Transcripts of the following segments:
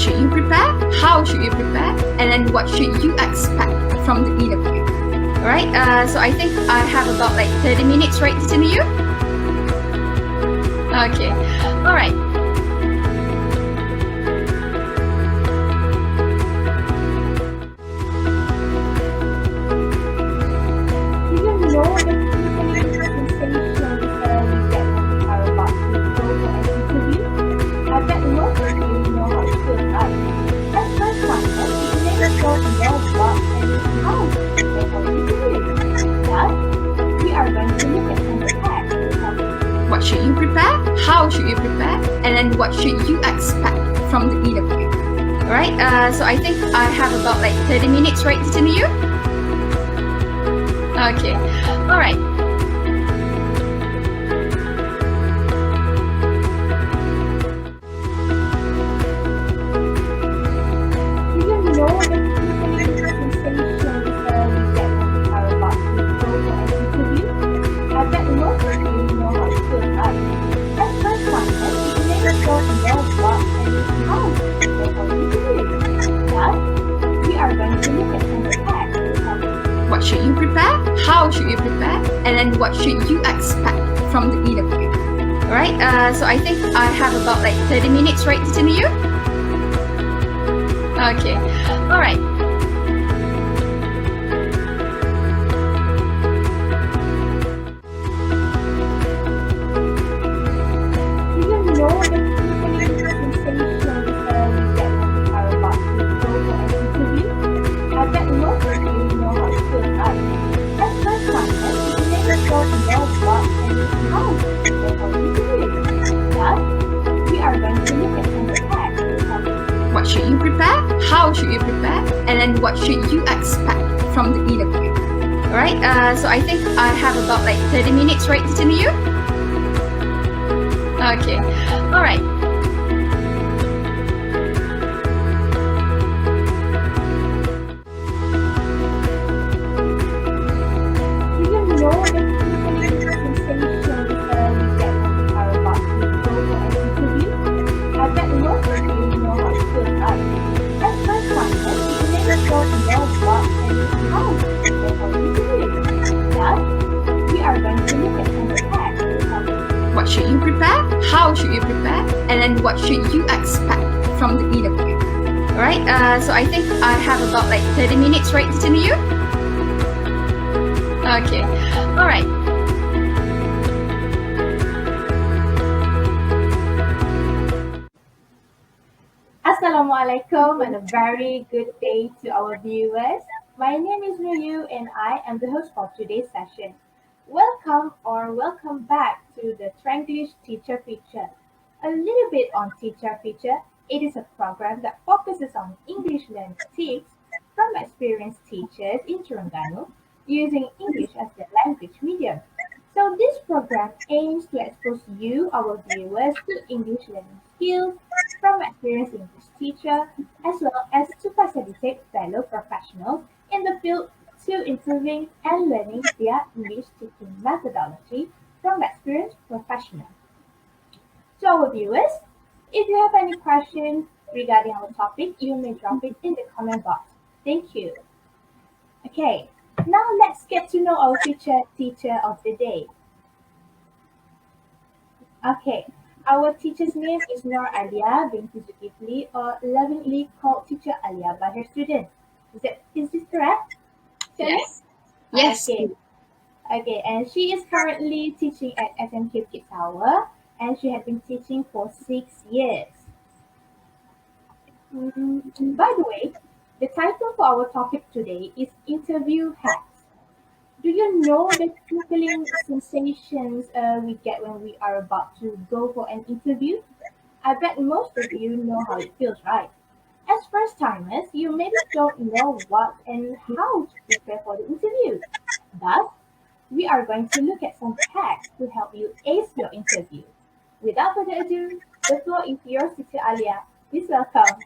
should you prepare? How should you prepare? And then what should you expect from the interview? Alright, so I think I have about like 30 minutes, right, to you? Okay, alright. Do you know the tingling sensations we get when we are about to go for an interview? I bet most of you know how it feels like. At first contact, you never don't know what and how to prepare for the interview. Thus, we are going to look at some facts to help you. What should you prepare? How should you prepare? And then what should you expect from the interview? Alright, so I think I have about like 30 minutes, right, to you? Okay, alright. Do you know the tingling sensations we get when we are about to go for an interview? I bet most of you know how it feels like. At first contact, you never don't know what and how to prepare for the interview. Thus, we are going to look at some facts to help you. What should you prepare? How should you prepare? And then what should you expect from the interview? Alright, so I think I have about like 30 minutes, right, to you? Okay, alright. Do you know the tingling sensations we get when we are about to go for an interview? I bet most of you know how it feels like. At first contact, you never don't know what and how to prepare for the interview. Thus, we are going to look at some facts to help you. What should you prepare? How should you prepare? And then what should you expect from the interview? Alright, so I think I have about like 30 minutes, right, to you? Okay, alright. Do you know the tingling sensations we get when we are about to go for an interview? I bet most of you know how it feels like. At first contact, you never don't know what and how to prepare for the interview. Thus, we are going to look at some facts to help you. What should you prepare? How should you prepare? And then what should you expect from the interview? Alright, so I think I have about like 30 minutes, right, to you? Okay, alright. Assalamualaikum and a very good day to our viewers. My name is Nuyu and I am the host for today's session. Welcome back to the Tranglish Teacher Feature. A little bit on Teacher Feature. It is a program that focuses on English learning tips from experienced teachers in Terengganu using English as their language medium. So this program aims to expose you, our viewers, to English learning skills from experienced English teachers, as well as to facilitate fellow professionals in the field to improving and learning their English teaching methodology from experienced professionals. To our viewers, if you have any questions regarding our topic, you may drop it in the comment box. Thank you. Okay, now let's get to know our teacher of the day. Okay, our teacher's name is Nur Alia binti Zulkifli, or lovingly called Teacher Alia by her students. Is this correct? Yes. Yes. Okay, and she is currently teaching at SMQ Kids Tower, and she has been teaching for 6 years. By the way, the title for our topic today is Interview Hacks. Do you know the tingling sensations we get when we are about to go for an interview? I bet most of you know how it feels, right? As first timers, you maybe don't know what and how to prepare for the interview. Thus, we are going to look at some hacks to help you ace your interview. Without further ado, the floor is yours, Teacher Alia. Please welcome.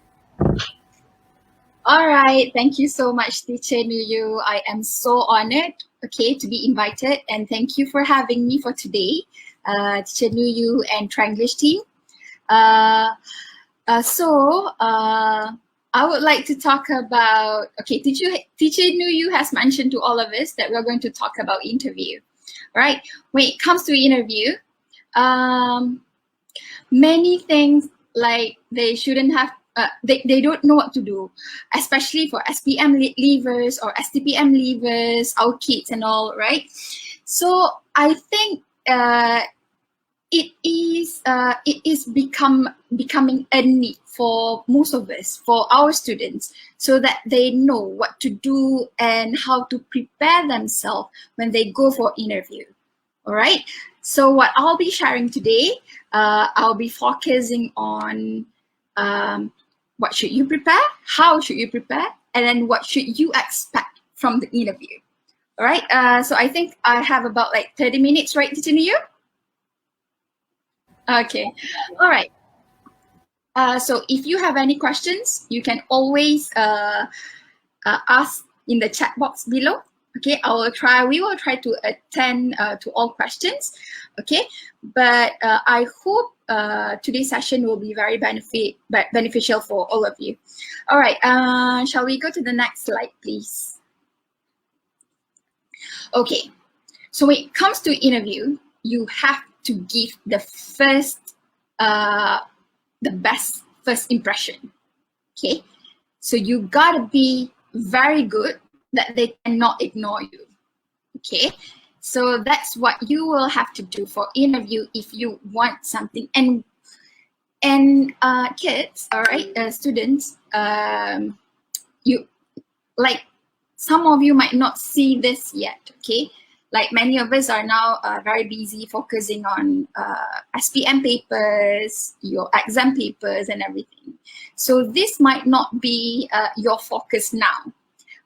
Alright, thank you so much, Teacher Nuyu. I am so honored, to be invited, and thank you for having me for today, Teacher Nuyu and Tranglish team. I would like to talk about, okay, Teacher Nuyu has mentioned to all of us that we're going to talk about interview, right? When it comes to interview, many things like they shouldn't have, they don't know what to do, especially for SPM leavers or STPM leavers, our kids and all, right? So I think it is becoming a need for most of us, for our students, so that they know what to do and how to prepare themselves when they go for interview. All right. So what I'll be sharing today, I'll be focusing on what should you prepare, how should you prepare, and then what should you expect from the interview. All right. So I think I have about like 30 minutes, right, Titiniu? Okay. All right. So if you have any questions, you can always ask in the chat box below. Okay, we will try to attend to all questions. Okay, but I hope today's session will be very beneficial for all of you. All right, shall we go to the next slide, please? Okay, so when it comes to interview, you have to give the best first impression. Okay, so you gotta be very good that they cannot ignore you. Okay, so that's what you will have to do for interview if you want something. And kids, all right, students, you like some of you might not see this yet. Okay, like many of us are now very busy focusing on SPM papers, your exam papers and everything. So this might not be your focus now,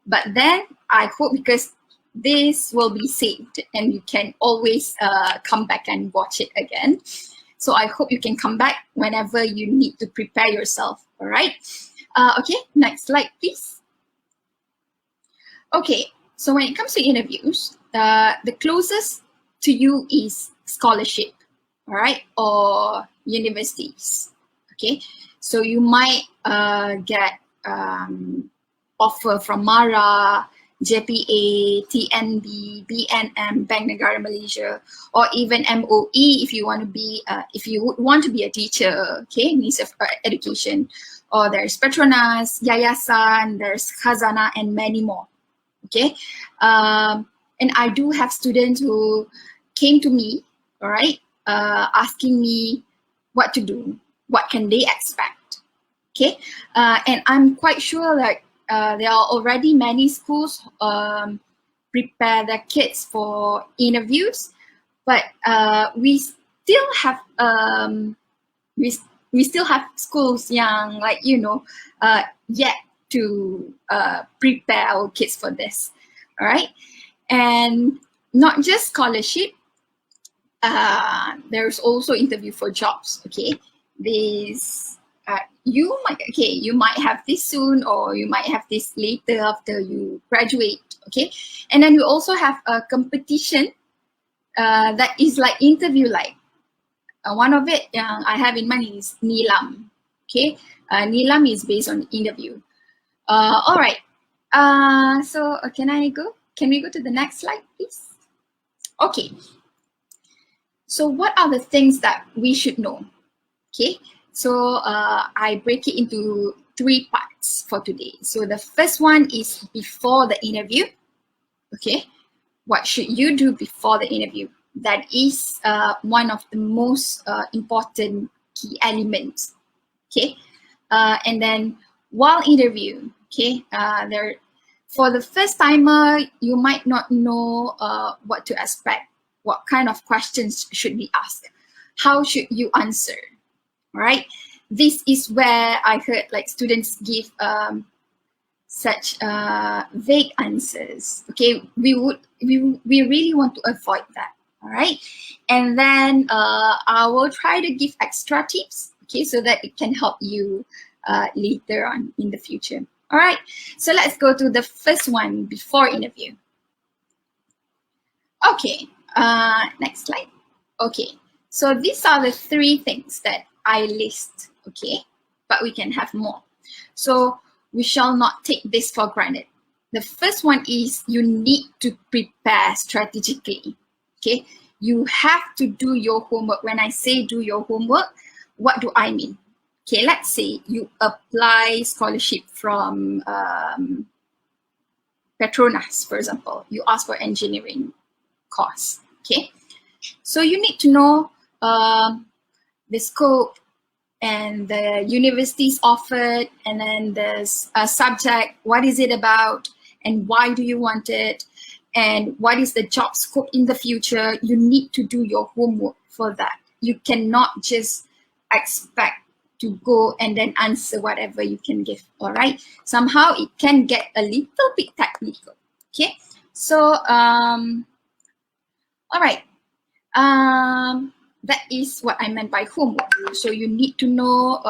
but then I hope, because this will be saved and you can always come back and watch it again. So I hope you can come back whenever you need to prepare yourself, all right? Okay, next slide, please. Okay, so when it comes to interviews, the closest to you is scholarship, all right, or universities. Okay, so you might get offer from MARA, JPA, TNB, BNM, Bank Negara Malaysia, or even MOE if you want to be a teacher, okay, Ministry of Education, or there's Petronas, Yayasan, there's Khazanah, and many more. Okay, and I do have students who came to me, all right, asking me what to do, what can they expect. Okay, and I'm quite sure that there are already many schools prepare their kids for interviews, but we still have we still have schools yang, like, yet to prepare our kids for this. All right, and not just scholarship, there's also interview for jobs. Okay, this you might have this soon, or you might have this later after you graduate. Okay, and then we also have a competition that is like interview like. One of it yang I have in mind is Nilam. Okay, Nilam is based on interview. All right. So can we go to the next slide, please? Okay. So what are the things that we should know? Okay. So I break it into 3 parts for today. So the first one is before the interview. Okay. What should you do before the interview? That is one of the most important key elements. Okay. And then while interview, okay, for the first timer, you might not know what to expect. What kind of questions should be asked? How should you answer? All right. This is where I heard like students give such vague answers. Okay, we really want to avoid that. All right, and then I will try to give extra tips. Okay, so that it can help you later on in the future. All right, so let's go to the first one, before interview. Okay, next slide. Okay, so these are the 3 things that I list. Okay, but we can have more. So we shall not take this for granted. The first one is you need to prepare strategically. Okay, you have to do your homework. When I say do your homework, what do I mean? Okay, let's say you apply scholarship from Petronas, for example. You ask for engineering course. Okay, so you need to know the scope and the universities offered, and then there's a subject, what is it about, and why do you want it, and what is the job scope in the future. You need to do your homework for that. You cannot just expect to go and then answer whatever you can give, all right? Somehow it can get a little bit technical, okay? So, all right. That is what I meant by homework. So you need to know,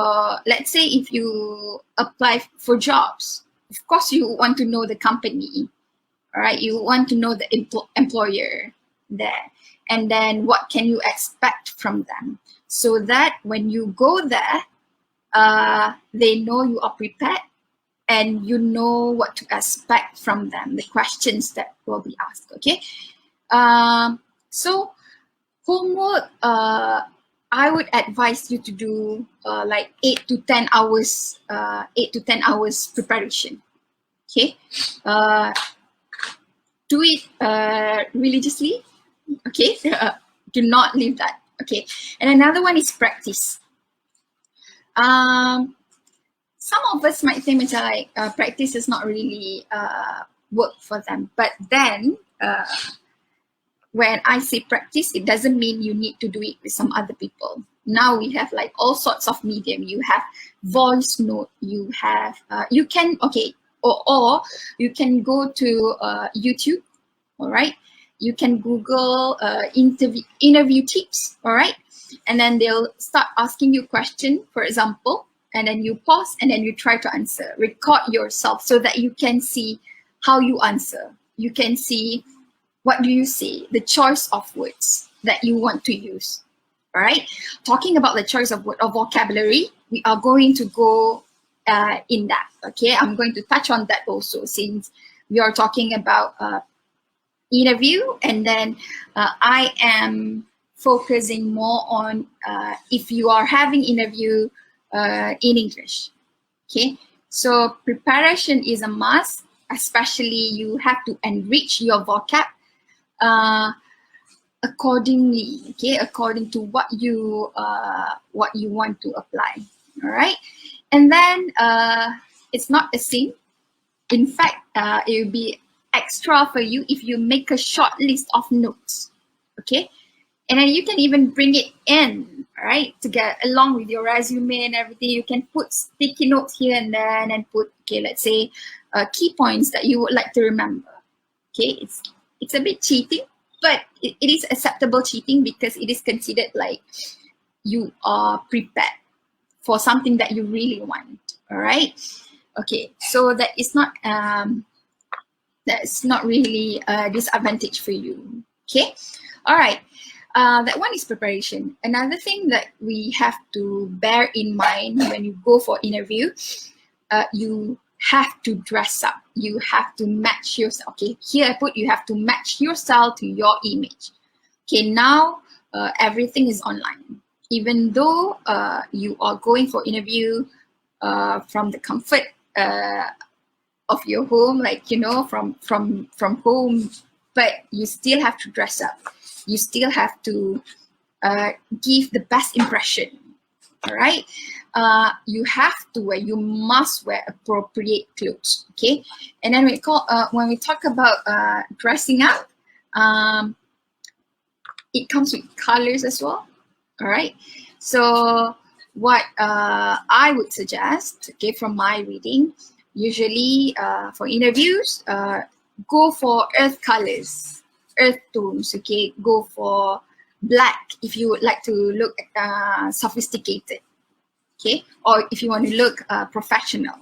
let's say if you apply for jobs, of course you want to know the company, all right? You want to know the employer there. And then what can you expect from them? So that when you go there, they know you are prepared and you know what to expect from them, the questions that will be asked, okay? So homework, I would advise you to do like 8 to 10 hours preparation, okay? Do it religiously, okay? Do not leave that, okay? And another one is practice. Some of us might think like practice is not really work for them, but then when I say practice, it doesn't mean you need to do it with some other people. Now we have like all sorts of medium. You have voice note, you have, you can, okay, or you can go to YouTube, all right? You can Google interview tips, all right? And then they'll start asking you question, for example, and then you pause and then you try to answer. Record yourself so that you can see how you answer. You can see what do you say, the choice of words that you want to use, all right? Talking about the choice of word or vocabulary, we are going to go in that, okay? I'm going to touch on that also since we are talking about interview, and then I am focusing more on if you are having interview in English, okay? So preparation is a must, especially you have to enrich your vocab accordingly, okay, according to what you want to apply, all right? And then it's not a sin. In fact, it will be extra for you if you make a short list of notes, okay? And then you can even bring it in, all right, to get along with your resume and everything. You can put sticky notes here and there, and then put, okay, let's say key points that you would like to remember, okay? It's a bit cheating, but it is acceptable cheating because it is considered like you are prepared for something that you really want, all right? Okay, so that is not that's not really a disadvantage for you, okay? All right, that one is preparation. Another thing that we have to bear in mind when you go for interview, you have to dress up. You have to match yourself. Okay, here I put you have to match your style to your image. Okay, now everything is online. Even though you are going for interview from the comfort of your home, like, you know, from home, but you still have to dress up. You still have to give the best impression, all right? You have to wear, you must wear appropriate clothes, okay? And then when we talk about dressing up, it comes with colors as well, all right? So what I would suggest, okay, from my reading, usually for interviews, go for earth colors, earth tones, okay? Go for black if you would like to look sophisticated, okay? Or if you want to look professional.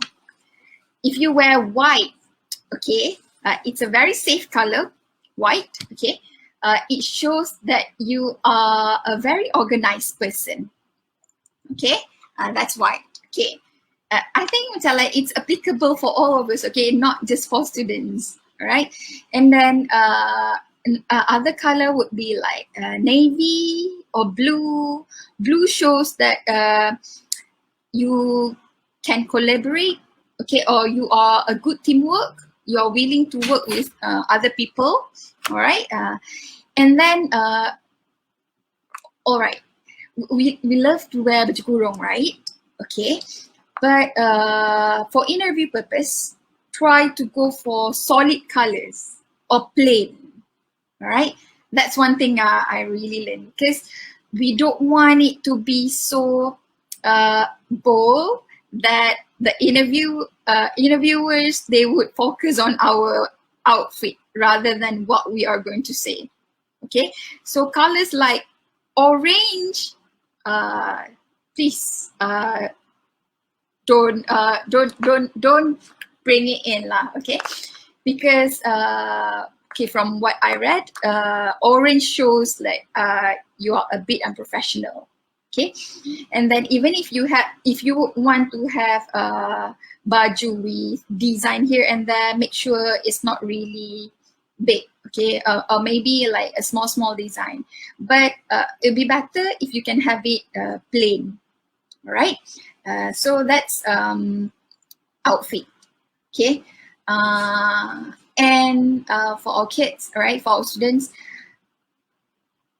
If you wear white, okay, it's a very safe color, white, okay? It shows that you are a very organized person, okay? That's white, okay? I think macam like it's applicable for all of us, okay, not just for students, all right? And then other color would be like navy or blue. Blue shows that you can collaborate, okay, or you are a good teamwork. You are willing to work with other people, all right? And then, all right, we love to wear baju kurung, right? Okay, but for interview purpose, try to go for solid colors or plain. All right, that's one thing I really learned, because we don't want it to be so bold that the interviewers, they would focus on our outfit rather than what we are going to say. Okay, so colors like orange, please don't bring it in lah, okay? Because okay, from what I read, orange shows like you are a bit unprofessional, okay? And then even if you want to have baju with design here and there, make sure it's not really big, okay? Or maybe like a small design, but it'll be better if you can have it plain, all right? So that's outfit, okay? And for our kids, all right, for our students,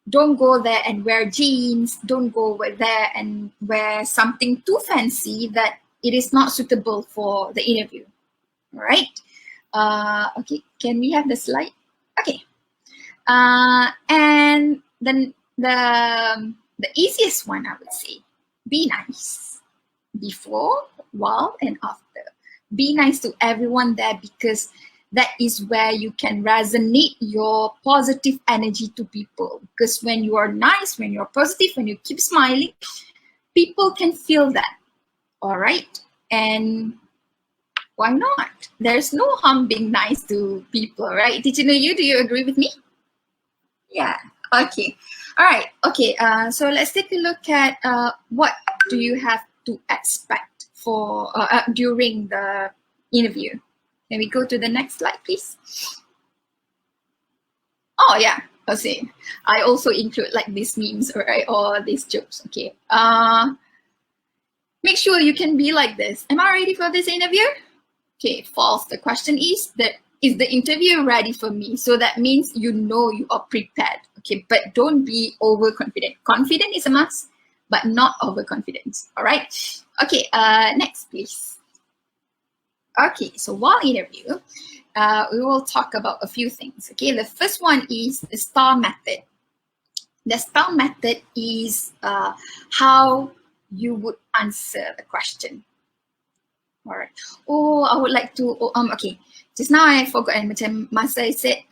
don't go there and wear jeans. Don't go there and wear something too fancy that it is not suitable for the interview, all right? Okay, can we have the slide? Okay. And then the easiest one, I would say, be nice. Before, while, and after. Be nice to everyone there, because that is where you can resonate your positive energy to people. Because when you are nice, when you're positive, when you keep smiling, people can feel that, all right? And why not? There's no harm being nice to people, right? Teacher Nuyu, do you agree with me? Yeah, okay. All right, okay, so let's take a look at what do you have to expect for during the interview. Can we go to the next slide, please? Oh yeah, let's see. I also include like these memes, right, or these jokes. Okay. Make sure you can be like this. Am I ready for this interview? Okay, false. The question is the interview ready for me? So that means you know you are prepared. Okay, but don't be overconfident. Confident is a must, but not overconfident. All right. Okay. Next, please. Okay. So while interview, we will talk about a few things. Okay. The first one is the STAR method. The STAR method is how you would answer the question. All right. Oh, I would like to. Okay. Just now I forgot. Macam masa I said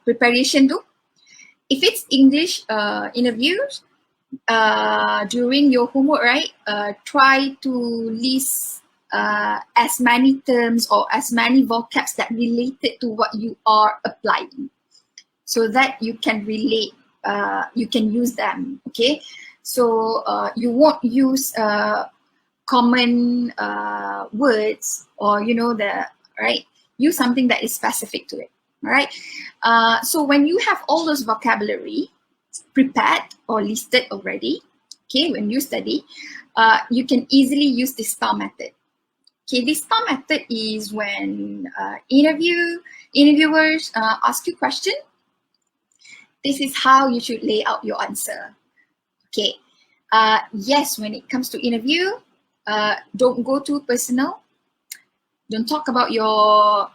preparation tu. If it's English interviews, during your homework, right? Try to list as many terms or as many vocabs that related to what you are applying, so that you can relate. You can use them. Okay. So you won't use common words, or right, use something that is specific to it. All right. So when you have all those vocabulary prepared or listed already, okay, when you study, you can easily use the STAR method. Okay, the STAR method is when interviewers ask you question. This is how you should lay out your answer. Okay. Yes, when it comes to interview, don't go too personal. Don't talk about your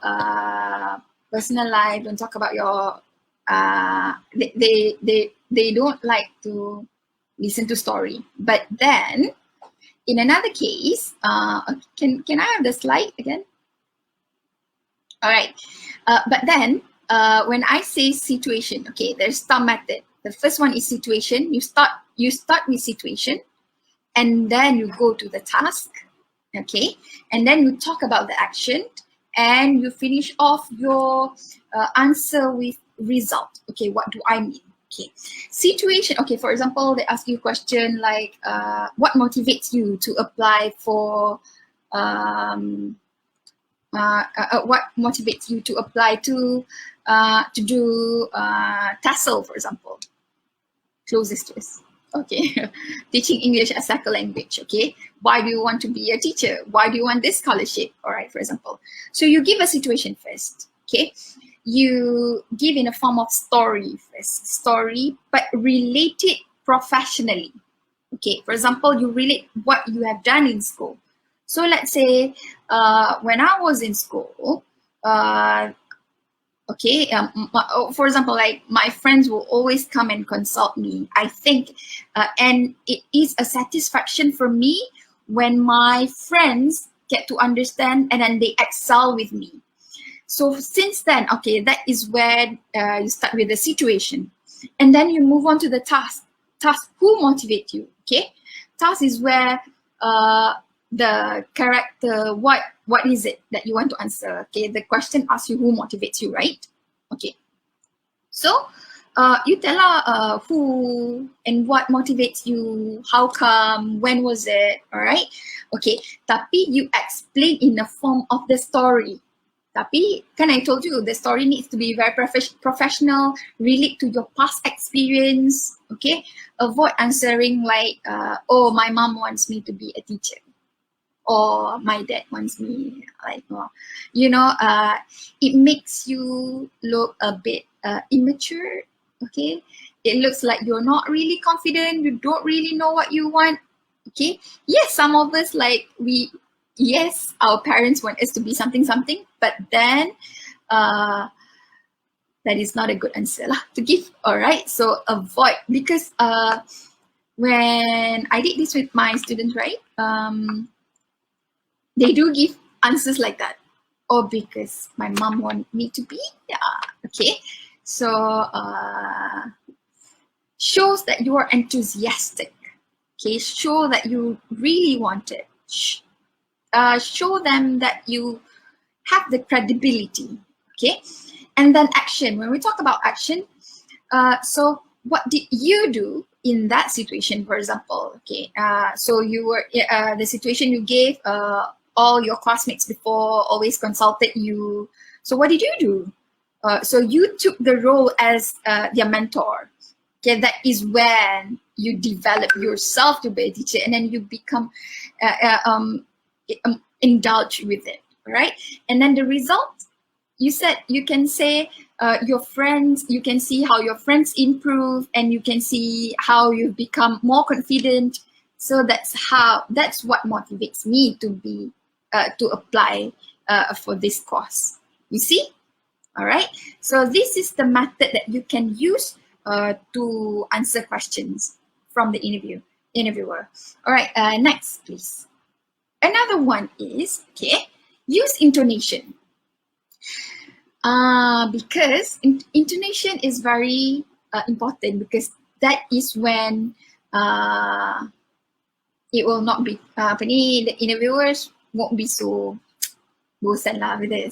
personal life. Don't talk about your they don't like to listen to story. But then in another case, can I have the slide again? All right. But then when I say situation, okay, there's STAR method. The first one is situation. You start with situation, and then you go to the task, okay, and then you talk about the action, and you finish off your answer with result. Okay, what do I mean? Okay, situation. Okay, for example, they ask you a question like, what motivates you to apply for, what motivates you to apply to do TESOL, for example, closest to us. Okay, teaching English as second language. Okay, why do you want to be a teacher? Why do you want this scholarship? All right, for example. So you give a situation first. Okay, you give in a form of story first, story, but relate it professionally. Okay, for example, you relate what you have done in school. So let's say when I was in school, okay, for example, like my friends will always come and consult me. I think, and it is a satisfaction for me when my friends get to understand and then they excel with me. So since then, okay, that is where you start with the situation. And then you move on to the task. Task, who motivate you, okay? Task is where the character, what is it that you want to answer, okay? The question asks you who motivates you, right? Okay. So you tell who and what motivates you, how come, when was it, all right? Okay, tapi you explain in the form of the story. Tapi kan I told you the story needs to be very professional, relate to your past experience, okay? Avoid answering like, oh, my mom wants me to be a teacher. Or my dad wants me, like, you know, it makes you look a bit immature, okay? It looks like you're not really confident, you don't really know what you want, okay? Yes, some of us, like, yes, our parents want us to be something, but then that is not a good answer to give, all right? So avoid, because when I did this with my students, right, they do give answers like that. Or because my mom wanted me to be, okay? So shows that you are enthusiastic, okay? Show that you really want it. Show them that you have the credibility, okay? And then action. When we talk about action, so what did you do in that situation, for example, okay? So you were, the situation you gave, all your classmates before always consulted you. So what did you do? So you took the role as their mentor. Okay, that is when you develop yourself to be a teacher, and then you become indulge with it, right? And then the result, you said you can say your friends, you can see how your friends improve, and you can see how you become more confident. So that's what motivates me to be to apply for this course. You see? All right. So this is the method that you can use to answer questions from the interviewer. All right. Next, please. Another one is, okay, use intonation. Because intonation is very important, because that is when it will not be the interviewers won't be so bosan lah with it,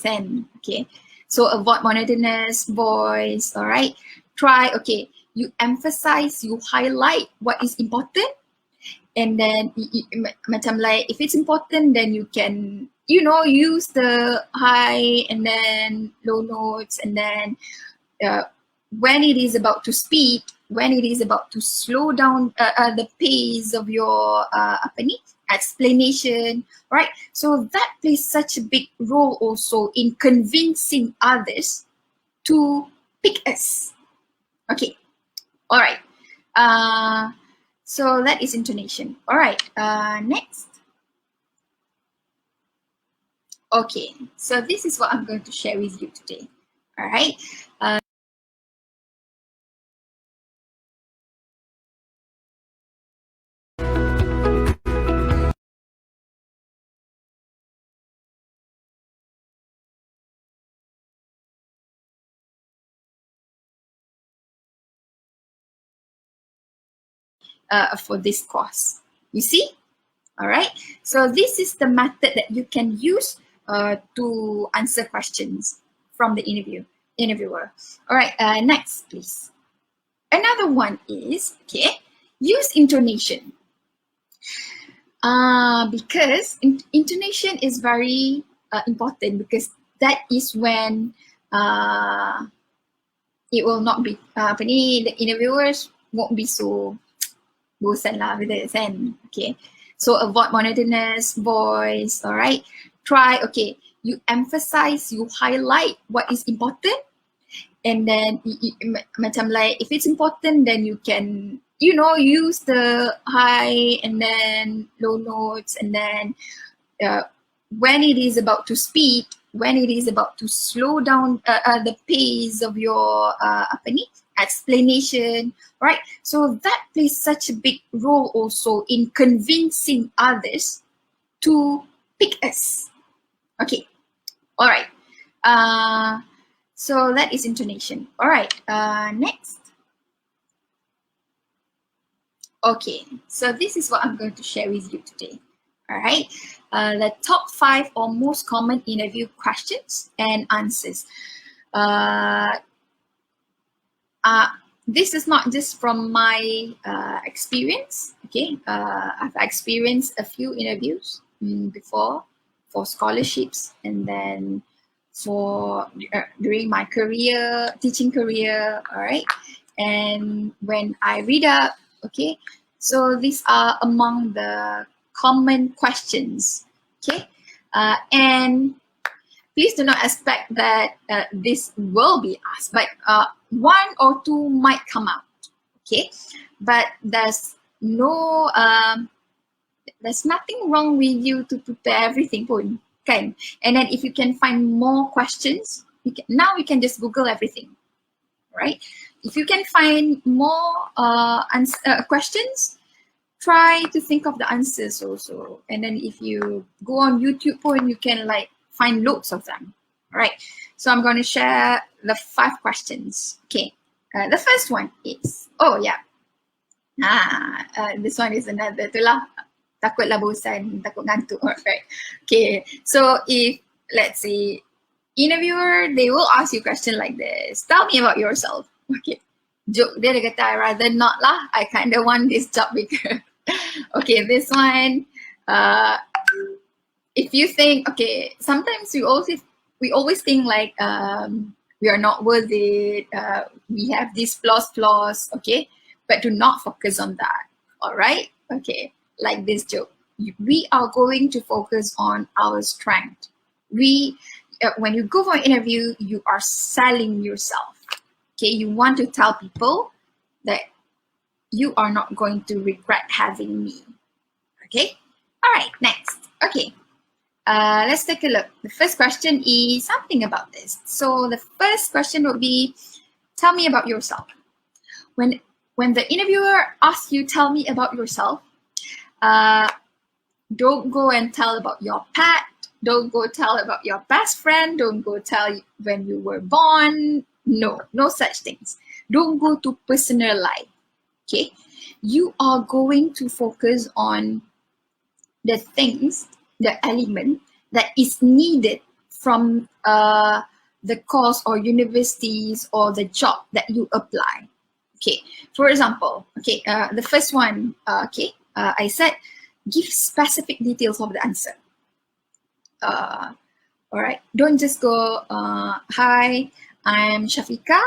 okay? So avoid monotonous voice, all right? Try, okay, you emphasize, you highlight what is important, and then macam like if it's important, then you can, you know, use the high and then low notes, and then when it is about to speak, when it is about to slow down the pace of your explanation, right? So that plays such a big role also in convincing others to pick us. Okay, all right. So that is intonation. All right, next. Okay, so this is what I'm going to share with you today. All right. For this course, you see? All right. So this is the method that you can use to answer questions from the interviewer. All right. Next, please. Another one is, okay, use intonation. Because intonation is very important, because that is when it will not be apa ni, the interviewers won't be so bosan lah with it, kan? Okay, so avoid monotonous voice. All right, try, okay, you emphasize, you highlight what is important, and then macam like if it's important, then you can, you know, use the high and then low notes, and then when it is about to speak, when it is about to slow down the pace of your apa ni, explanation, right? So that plays such a big role also in convincing others to pick us. Okay, all right. So that is intonation. All right, next. Okay, so this is what I'm going to share with you today. All right, the top 5 or most common interview questions and answers. This is not just from my experience. Okay, I've experienced a few interviews before for scholarships, and then for during my career, teaching career. All right, and when I read up, okay, so these are among the common questions. Okay, and please do not expect that this will be asked, but one or two might come out. Okay, but there's nothing wrong with you to prepare everything pun, kan? And then if you can find more questions, now we can just Google everything, right? If you can find more questions, try to think of the answers also. And then if you go on YouTube pun, you can like find loads of them, right? So I'm going to share the 5 questions. Okay, the first one is, this one is another tu lah, takutlah bosan, takut ngantuk, right? Okay, so if, let's say, interviewer, they will ask you a question like this: tell me about yourself. Okay, joke dia kata, I rather not lah, I kind of want this job bigger. Okay, this one, if you think, okay, sometimes we always think like we are not worth it, we have these flaws, okay, but do not focus on that. All right, okay, like this joke, we are going to focus on our strength. When you go for an interview, you are selling yourself. Okay, you want to tell people that you are not going to regret having me. Okay, all right, next. Okay, let's take a look. The first question is something about this. So the first question would be, tell me about yourself. When the interviewer asks you, tell me about yourself, don't go and tell about your pet. Don't go tell about your best friend. Don't go tell when you were born. No such things. Don't go to personal life. Okay, you are going to focus on the things, the element that is needed from the course or universities or the job that you apply. Okay, for example, okay, the first one, I said, give specific details of the answer. All right, don't just go, hi, I'm Shafika,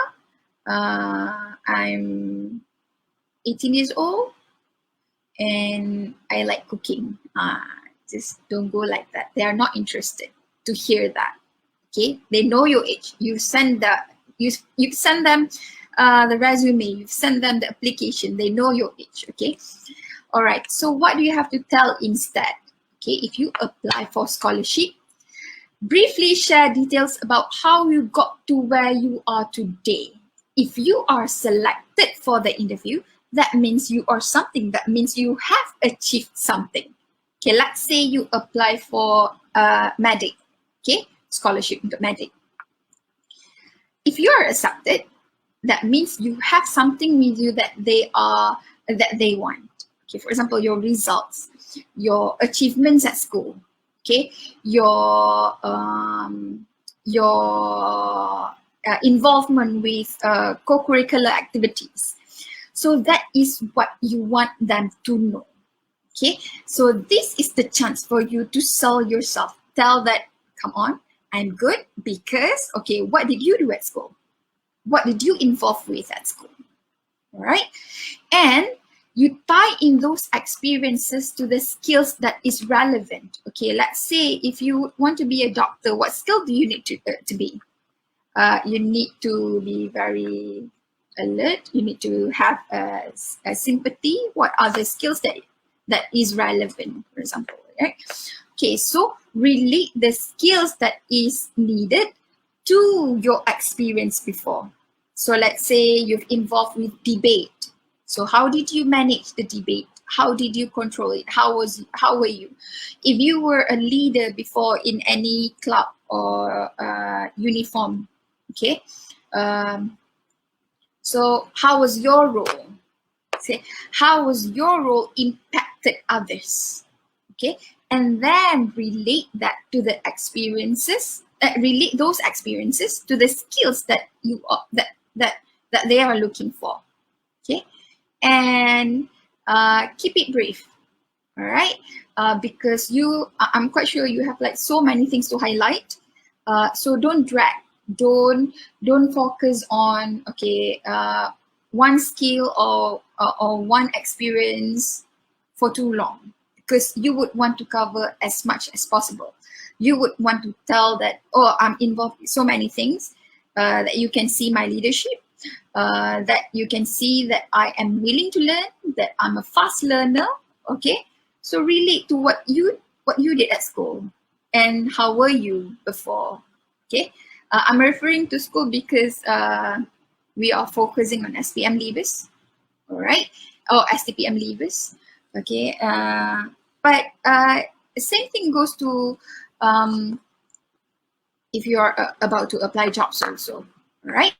I'm 18 years old, and I like cooking. Just don't go like that. They are not interested to hear that. Okay, they know your age. You send them the resume. You send them the application. They know your age. Okay, all right. So what do you have to tell instead? Okay, if you apply for scholarship, briefly share details about how you got to where you are today. If you are selected for the interview, that means you are something. That means you have achieved something. Okay, let's say you apply for medic, okay, scholarship untuk medic. If you are accepted, that means you have something with you that they want. Okay, for example, your results, your achievements at school, okay, your involvement with co-curricular activities. So that is what you want them to know. Okay, so this is the chance for you to sell yourself. Tell that, come on, I'm good because, okay, what did you do at school? What did you involve with at school? All right, and you tie in those experiences to the skills that is relevant. Okay, let's say if you want to be a doctor, what skill do you need to be? You need to be very alert. You need to have a sympathy. What are the skills that is relevant, for example, right? Okay, so relate the skills that is needed to your experience before. So let's say you've involved with debate. So how did you manage the debate? How did you control it? How were you? If you were a leader before in any club or uniform, okay, so how was your role? Say, how was your role impacted others? Okay, and then relate that to the experiences. Relate those experiences to the skills that you are, that they are looking for. Okay, and keep it brief. All right, because I'm quite sure you have like so many things to highlight. So don't drag. Don't focus on, okay, one skill or one experience for too long, because you would want to cover as much as possible. You would want to tell that, oh, I'm involved in so many things, that you can see my leadership, that you can see that I am willing to learn, that I'm a fast learner. Okay, so relate to what you did at school and how were you before. Okay, I'm referring to school because we are focusing on SPM leavers, all right, or STPM leavers. Okay, but same thing goes to if you are about to apply jobs also, all right?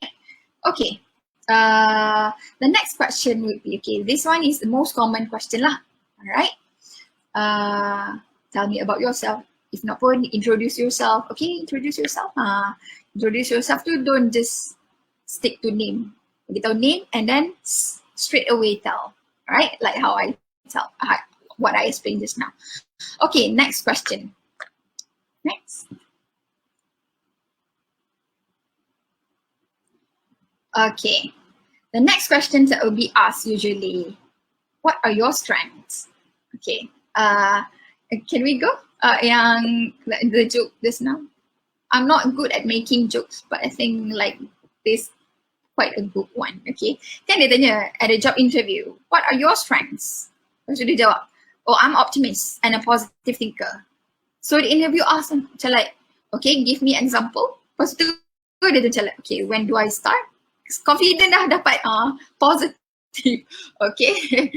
Okay, the next question would be, okay, this one is the most common question lah, all right? Tell me about yourself. If not pun, introduce yourself. Okay, introduce yourself. Introduce yourself too, don't just stick to name. Bagi tahu name and then straight away tell, right? Like how I tell, what I explained just now. Okay, next question. Next. Okay, the next questions that will be asked usually, what are your strengths? Okay, can we go? Yang the joke just now. I'm not good at making jokes, but I think like this quite a good one. Okay, kan dia tanya at a job interview, what are your strengths? Lepas tu dia jawab, oh, I'm optimist and a positive thinker. So the interview asked macam like, okay, give me example. Lepas tu dia macam like, okay, when do I start? Confident dah dapat positive. Okay,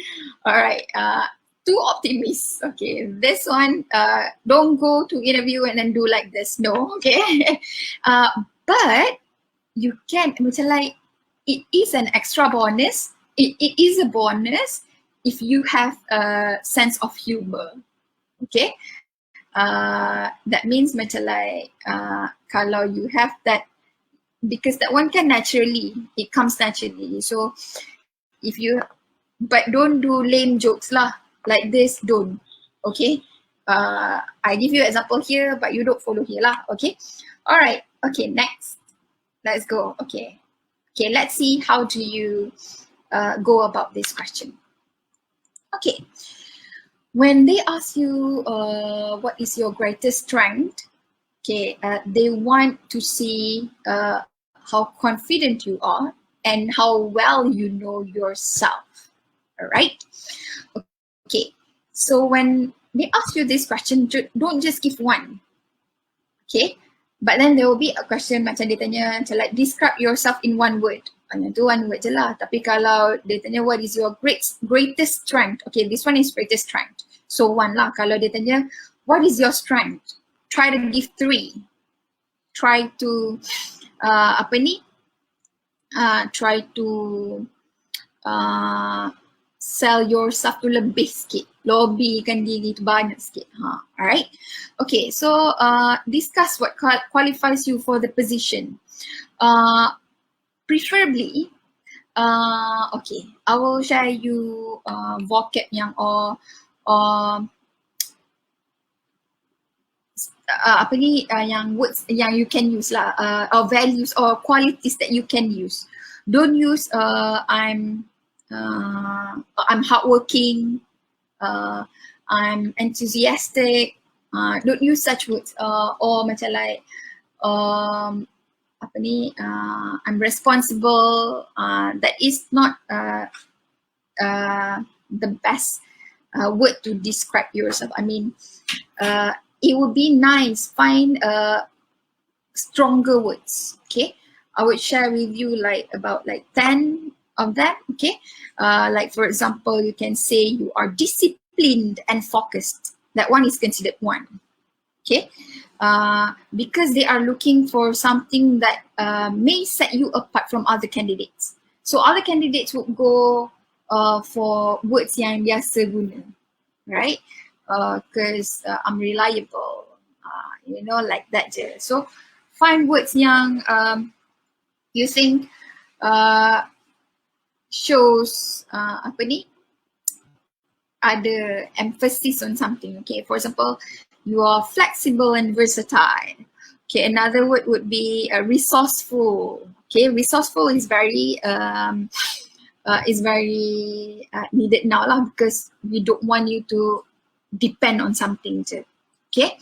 alright. Too optimist. Okay, this one, don't go to interview and then do like this. No, okay. But you can, macam like, it is an extra bonus. It is a bonus if you have a sense of humor. Okay, that means macam like, kalau you have that, because that one can naturally, it comes naturally. So if you, but don't do lame jokes lah. Like this, don't. Okay, I give you an example here, but you don't follow here lah. Okay, all right. Okay, next, let's go. Okay, let's see how do you go about this question. Okay, when they ask you what is your greatest strength, okay, they want to see how confident you are and how well you know yourself. All right. Okay, so when they ask you this question, don't just give one. Okay, but then there will be a question macam dia tanya macam like, describe yourself in one word. Hanya tu one word je lah. Tapi kalau dia tanya what is your greatest strength, okay, this one is greatest strength. So one lah. Kalau dia tanya what is your strength, try to give 3. Try to try to sell yourself to lebih sikit, lobbykan diri tu banyak sikit. Alright. Okay, so discuss what qualifies you for the position. Preferably, Okay, I will share you vocab yang apa ni yang words yang you can use lah, or values or qualities that you can use. Don't use I'm hardworking, I'm enthusiastic. Don't use such words, or macam like apa ni I'm responsible. That is not the best word to describe yourself. I mean, it would be nice find stronger words. Okay, I would share with you like about like 10 of them. Okay, like for example, you can say you are disciplined and focused. That one is considered one. Okay, because they are looking for something that may set you apart from other candidates. So other candidates would go for words yang biasa guna, right? Because I'm reliable, you know, like that je. So find words yang you think shows apa ni, ada emphasis on something. Okay, for example, you are flexible and versatile. Okay, another word would be resourceful. Okay, resourceful is very needed now lah, because we don't want you to depend on something too. Okay,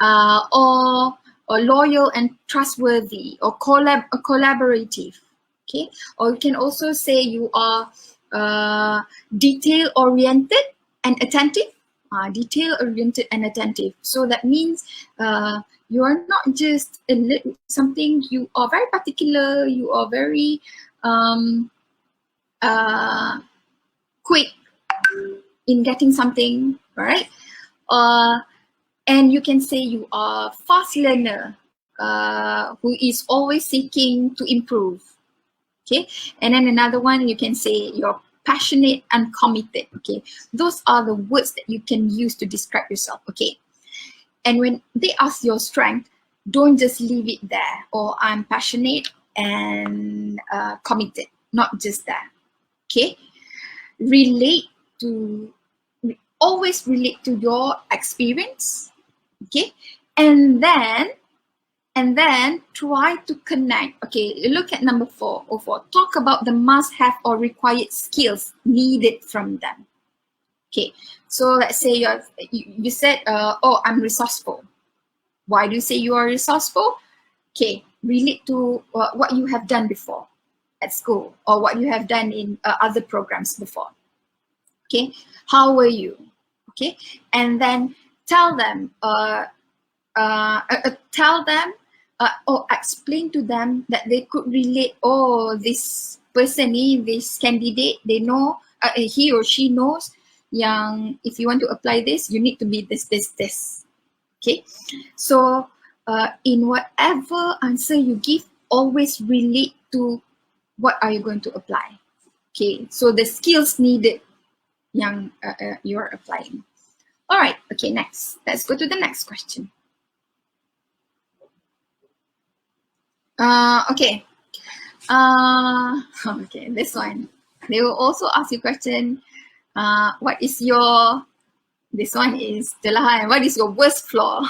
or loyal and trustworthy, or collaborative. Okay, or you can also say you are detail oriented and attentive. Detail oriented and attentive. So that means you are not just something, you are very particular, you are very quick in getting something, right? And you can say you are fast learner, who is always seeking to improve. Okay, and then another one, you can say you're passionate and committed. Okay, those are the words that you can use to describe yourself. Okay, and when they ask your strength, don't just leave it there. Or I'm passionate and committed. Not just that. Okay, always relate to your experience. Okay, and then try to connect. Okay, look at number 4. Talk about the must-have or required skills needed from them. Okay, so let's say you said, oh, I'm resourceful. Why do you say you are resourceful? Okay, relate to what you have done before at school, or what you have done in other programs before. Okay, how were you? Okay, and then tell them or explain to them that they could relate. Oh, this person, this candidate, they know, he or she knows yang if you want to apply this, you need to be this. Okay, so in whatever answer you give, always relate to what are you going to apply. Okay, so the skills needed yang you're applying. All right, okay, next. Let's go to the next question. Okay, this one. They will also ask you question, what is your, this one is, what is your worst flaw?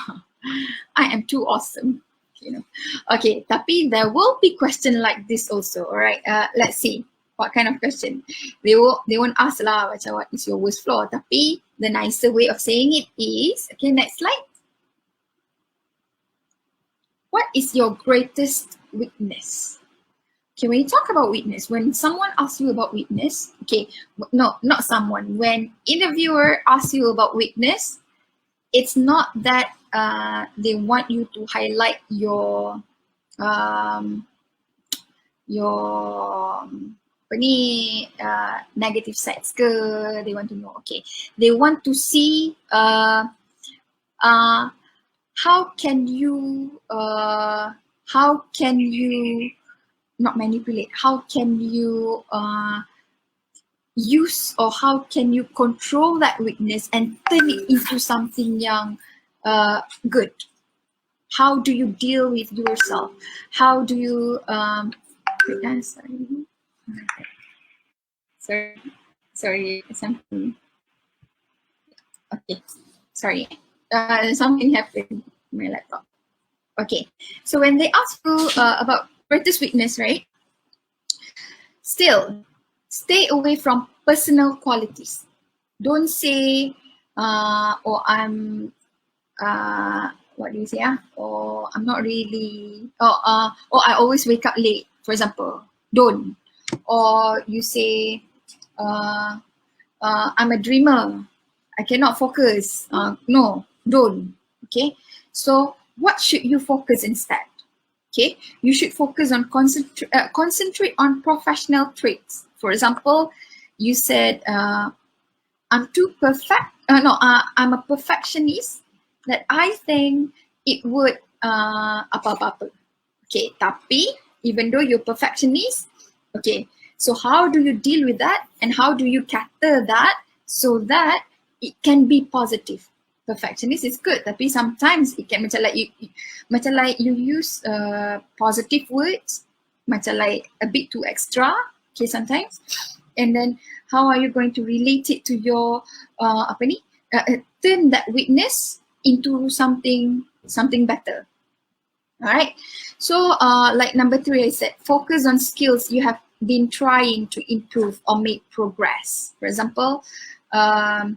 I am too awesome, you know. Okay, tapi there will be question like this also, all right? Let's see what kind of question. They won't ask lah macam what is your worst flaw, tapi the nicer way of saying it is, okay, next slide. What is your greatest weakness? Okay, when you talk about weakness, when someone asks you about weakness, okay, no, not someone, when interviewer asks you about weakness, it's not that they want you to highlight your negative sides ke, they want to know. Okay, they want to see how can you not manipulate, how can you use, or how can you control that weakness and turn it into something yang good. How do you deal with yourself? How do you Sorry, something. Okay, sorry. Something happened to my laptop. Okay, so when they ask you about greatest weakness, right? Still, stay away from personal qualities. Don't say, "Oh, I'm what do you say? Or I'm not really. Or I always wake up late." For example, don't. Or you say, uh, I'm a dreamer. I cannot focus. No, don't. Okay. So what should you focus instead? Okay, you should focus on concentrate on professional traits. For example, you said, I'm too perfect. No, I'm a perfectionist that I think it would apa-apa. Okay, tapi even though you're perfectionist, okay, so how do you deal with that and how do you cater that so that it can be positive? Perfectionist is good, tapi sometimes it can macam like you use positive words, macam like a bit too extra, okay, sometimes. And then how are you going to relate it to your turn that weakness into something better. All right. So like number 3, I said focus on skills you have been trying to improve or make progress. For example, I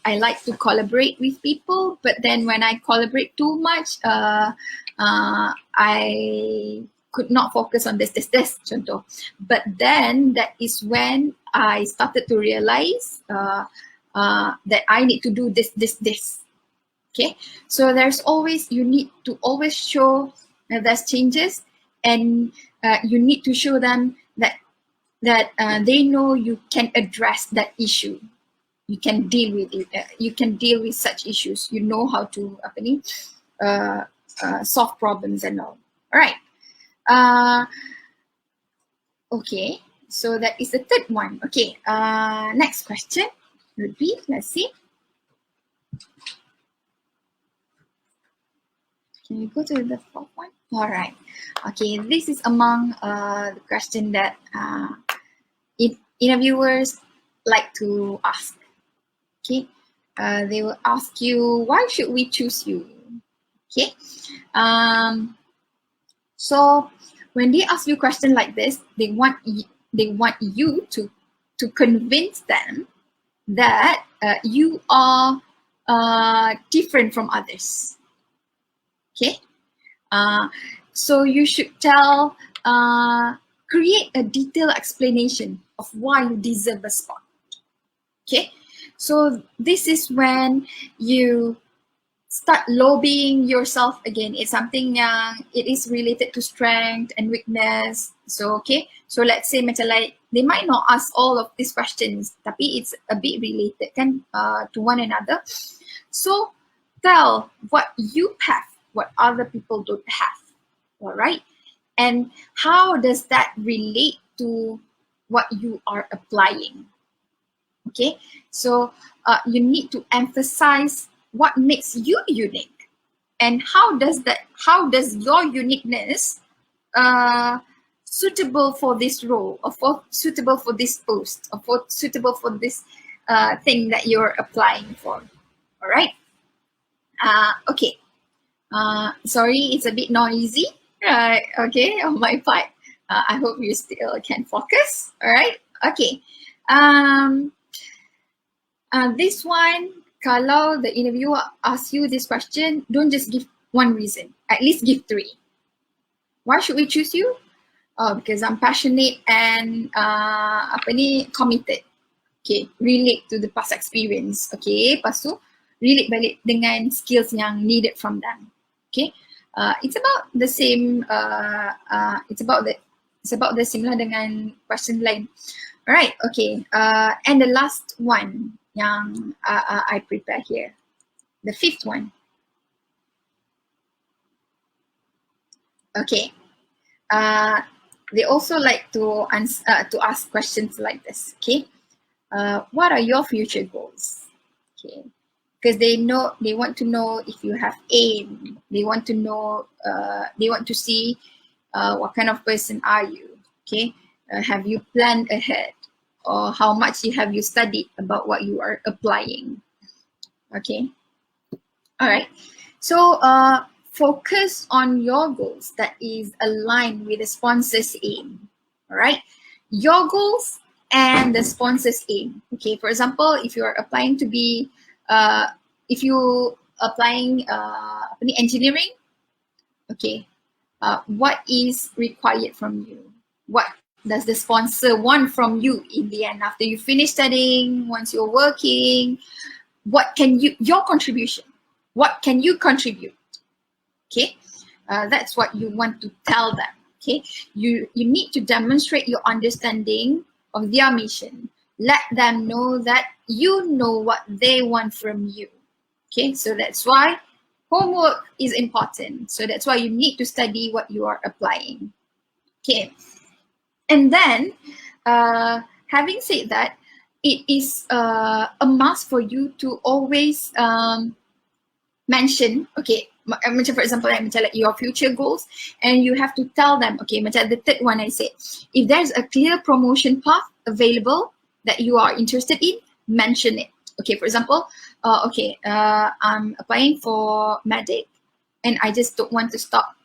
like to collaborate with people, but then when I collaborate too much, I could not focus on this, contoh. But then that is when I started to realize that I need to do this. Okay, so there's always, you need to always show there's changes, and you need to show them that they know you can address that issue. You can deal with it. You can deal with such issues. You know how to solve problems and all. All right. Okay, so that is the third one. Okay, next question would be, let's see. Can you go to the fourth one? All right. Okay, this is among the question that interviewers like to ask. Okay, they will ask you, why should we choose you? Okay, so when they ask you a question like this, they want you to convince them that you are different from others. Okay, so you should create a detailed explanation of why you deserve a spot. Okay, so this is when you start lobbying yourself again. It's something yang it is related to strength and weakness. So okay, so let's say macam like they might not ask all of these questions, tapi it's a bit related kan to one another. So tell what you have, what other people don't have. All right, and how does that relate to what you are applying? Okay, so you need to emphasize what makes you unique, and how does your uniqueness suitable for this role, or suitable for this post, or suitable for this thing that you're applying for. All right. Okay. Sorry, it's a bit noisy. Okay, on my part. I hope you still can focus. All right. Okay. This one, kalau the interviewer asks you this question, don't just give one reason. At least give 3. Why should we choose you? Because I'm passionate and committed. Okay, relate to the past experience. Okay, lepas tu relate balik dengan skills yang needed from them. Okay, it's about the same. It's about the similar dengan question lain. Alright, okay. And the last one yang I prepare here, the 5th one. Okay. They also like to ask questions like this. Okay. What are your future goals? Okay, because they want to know if you have aim. They want to know. They want to see What kind of person are you? Okay, have you planned ahead, or how much have you studied about what you are applying? Okay, all right. So focus on your goals that is aligned with the sponsor's aim. All right, your goals and the sponsor's aim. Okay, for example, if you are applying to be, if you applying engineering, okay, what is required from you? What does the sponsor want from you in the end after you finish studying? Once you're working, what can you, your contribution? What can you contribute? Okay, that's what you want to tell them. Okay, you need to demonstrate your understanding of their mission. Let them know that you know what they want from you. Okay, so that's why homework is important. So that's why you need to study what you are applying. Okay, and then having said that, it is a must for you to always mention, okay, macam for example, macam like your future goals, and you have to tell them, okay, macam the third one I said, if there's a clear promotion path available that you are interested in, mention it. Okay, for example, I'm applying for medic and I just don't want to stop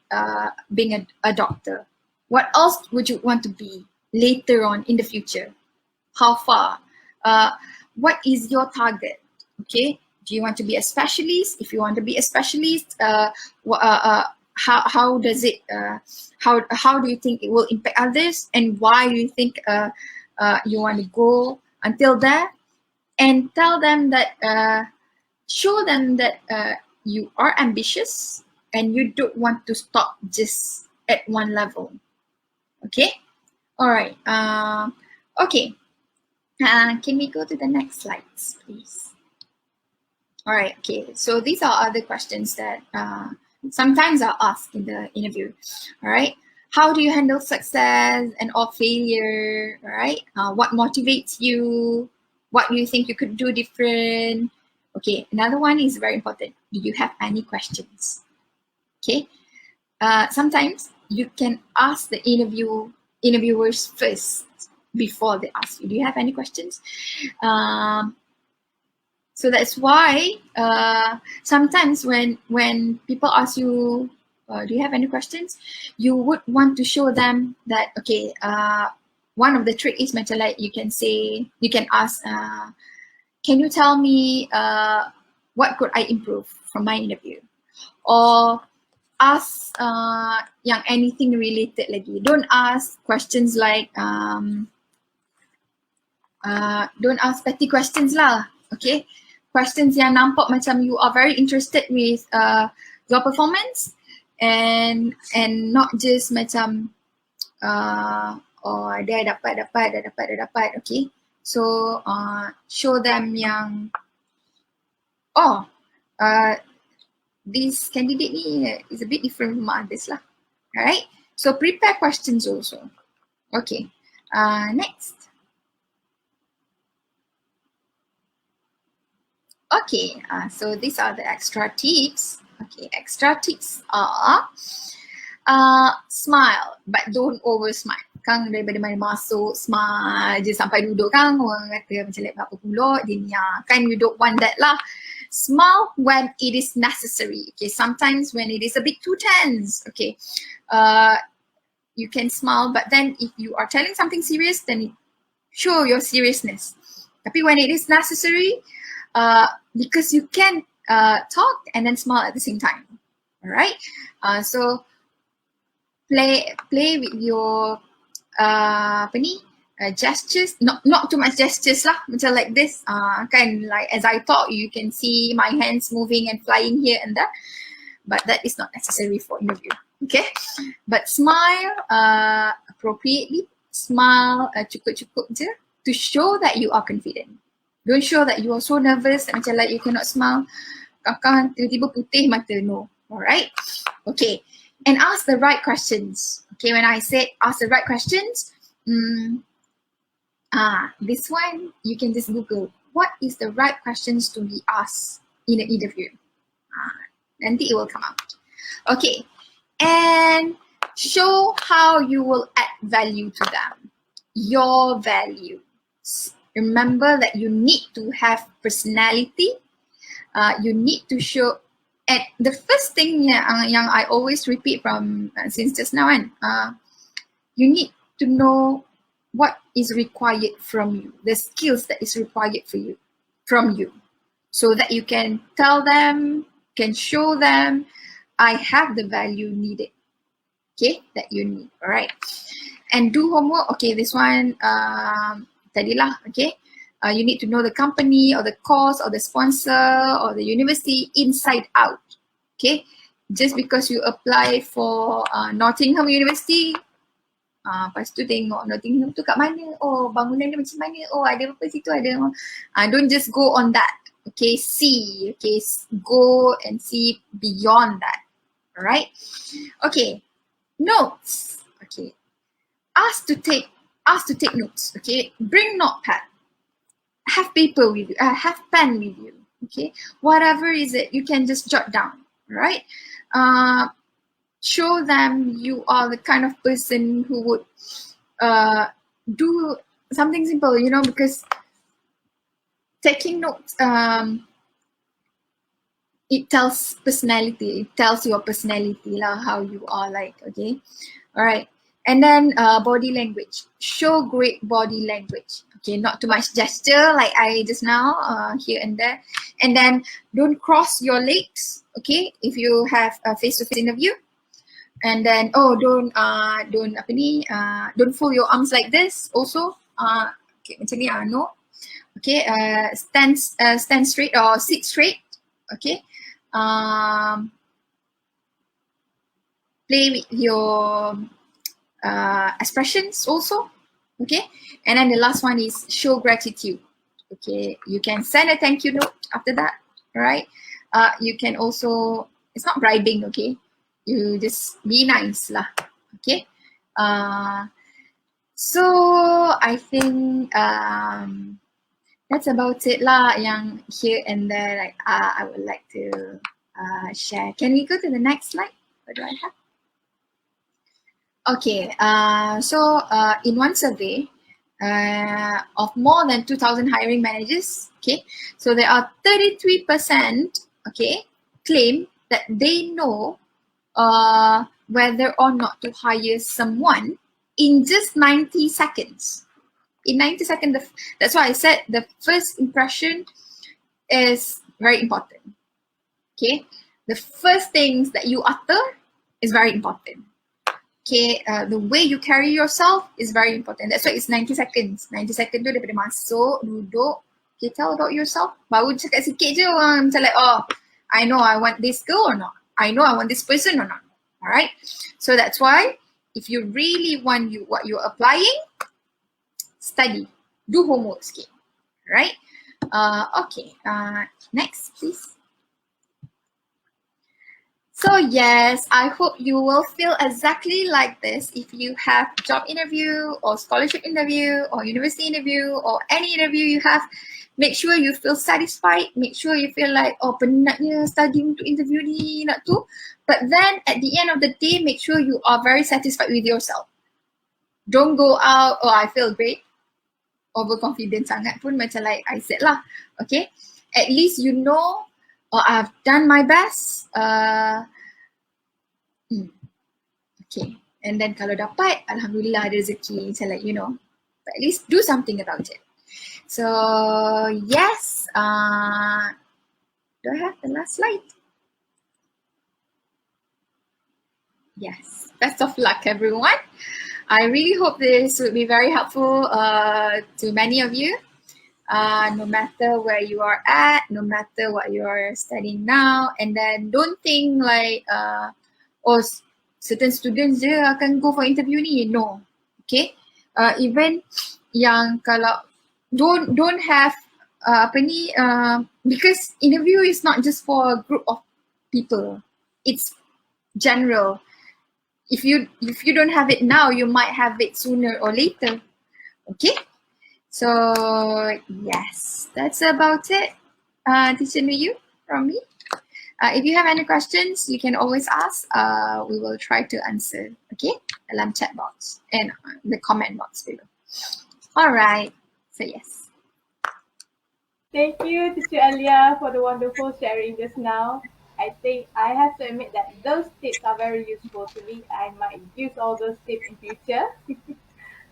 being a doctor. What else would you want to be later on in the future? How far? What is your target? Okay, do you want to be a specialist? If you want to be a specialist, how does it? How do you think it will impact others? And why do you think you want to go until there? And tell them that, show them that you are ambitious and you don't want to stop just at one level. Okay, all right. Okay. Can we go to the next slides, please? All right, okay. So these are other questions that sometimes are asked in the interview. All right. How do you handle success and or failure? All right. What motivates you? What do you think you could do different? Okay. Another one is very important. Do you have any questions? Okay. Sometimes you can ask the interviewers first before they ask you, do you have any questions? So that's why sometimes when people ask you, do you have any questions? You would want to show them that, okay, one of the trick is macam like you can say, you can ask, can you tell me what could I improve from my interview? Or ask yang anything related lagi. Don't ask questions like, don't ask petty questions lah, okay? Questions yang nampak macam you are very interested with your performance and not just macam oh dia dapat, okay? So show them yang, oh this candidate ni is a bit different from others lah, alright? So prepare questions also. Okay, next. Okay, so these are the extra tips. Okay, extra tips are smile, but don't over smile. Kang daripada mana masuk, smile je sampai duduk kang, orang kata macam like berapa puluh, dia kan you don't want that lah. Smile when it is necessary. Okay, sometimes when it is a bit too tense, okay, you can smile, but then if you are telling something serious, then show your seriousness. Tapi when it is necessary, because you can talk and then smile at the same time. All right. So play with your gestures. Not too much gestures lah. Macam like this. Kan like as I talk, you can see my hands moving and flying here and there. But that is not necessary for interview. Okay. But smile appropriately. Smile cukup-cukup je to show that you are confident. Don't show that you are so nervous, macam like you cannot smile. Kakak tiba-tiba putih mata, no. Alright? Okay. And ask the right questions. Okay, when I said ask the right questions, this one, you can just Google, what is the right questions to be asked in an interview? Nanti it will come out. Okay. And Show how you will add value to them. Your values. Remember that you need to have personality. You need to show. And the first thing yang I always repeat from since just now, you need to know what is required from you, the skills that is required from you, so that you can tell them, can show them, I have the value needed, okay, that you need. All right. And do homework. Okay, this one tadilah, okay. You need to know the company or the course or the sponsor or the university inside out. Okay, just because you apply for Nottingham University, lepas tu tengok Nottingham tu kat mana, oh bangunan dia macam mana, oh ada apa situ, ada don't just go on that. Okay, see, okay, go and see beyond that. All right. Okay, notes. Okay, ask to take notes. Okay, bring notepad, have paper with you, have pen with you. Okay, whatever is it, you can just jot down. Right. Show them you are the kind of person who would do something simple, you know, because taking notes, it tells personality, it tells your personality lah, how you are like. Okay, all right. And then body language, show great body language. Okay, not too much gesture like I just now, here and there. And then don't cross your legs, okay, if you have a face-to-face interview. And then don't fold your arms like this also. Okay, macam ni, no. Okay, stand straight or sit straight. Okay. Play with your expressions also. Okay. And then the last one is show gratitude. Okay, you can send a thank you note after that. All right. You can also, it's not bribing, okay, you just be nice lah. Okay. So I think that's about it lah, yang here and there, like I would like to share. Can we go to the next slide? What do I have? Okay, so in one survey of more than 2,000 hiring managers, okay, so there are 33%, okay, claim that they know whether or not to hire someone in just 90 seconds. In 90 seconds, that's why I said the first impression is very important. Okay, the first things that you utter is very important. Okay, the way you carry yourself is very important. That's why it's 90 seconds. 90 seconds tu daripada masuk, duduk, okay, tell about yourself. Baru cakap sikit je orang macam like, oh, I know I want this girl or not. I know I want this person or not. All right. So that's why if you really want what you're applying, study, do homework sikit. Right. Okay. Next, please. So yes, I hope you will feel exactly like this if you have job interview or scholarship interview or university interview or any interview you have. Make sure you feel satisfied. Make sure you feel like, oh, penatnya study untuk interview ni, nak tu. But then at the end of the day, make sure you are very satisfied with yourself. Don't go out, oh, I feel great. Overconfident sangat pun macam like I said lah. Okay. At least you know, oh, I've done my best. Okay. And then kalau dapat, alhamdulillah ada rezeki. Macam like, you know. But at least do something about it. So yes, do I have the last slide? Yes, best of luck everyone. I really hope this would be very helpful to many of you, no matter where you are at, no matter what you are studying now. And then don't think like, oh, certain students je akan go for interview ni. No, okay. Even yang kalau don't have because interview is not just for a group of people, it's general. If you don't have it now, you might have it sooner or later. Okay, so yes, that's about it. Teacher Nuyu from me. If you have any questions, you can always ask. We will try to answer, okay? Dalam chat box and the comment box below. All right. So yes. Thank you, Teacher Alia, for the wonderful sharing just now. I think I have to admit that those tips are very useful to me. I might use all those tips in future.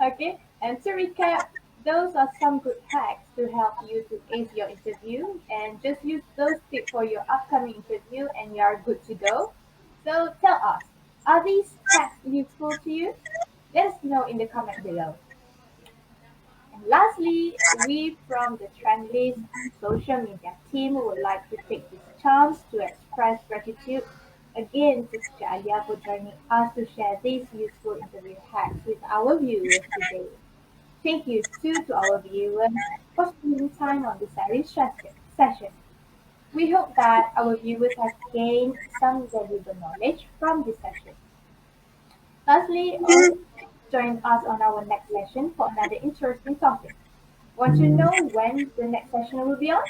Okay, and to recap, those are some good hacks to help you to ace your interview, and just use those tips for your upcoming interview and you are good to go. So tell us, are these hacks useful to you? Let us know in the comment below. And lastly, we from the Trendlist social media team would like to take this chance to express gratitude again to Teacher Alia for joining us to share these useful interview hacks with our viewers today. Thank you too to our viewers for spending time on this series session. We hope that our viewers have gained some valuable knowledge from this session. Lastly, also join us on our next session for another interesting topic. Want to know when the next session will be on?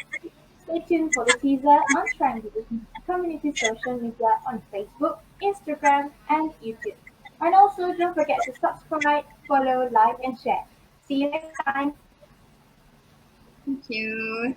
Stay tuned for the teaser on Trendy's community social media on Facebook, Instagram, and YouTube. And also, don't forget to subscribe, follow, like, and share. See you next time. Thank you.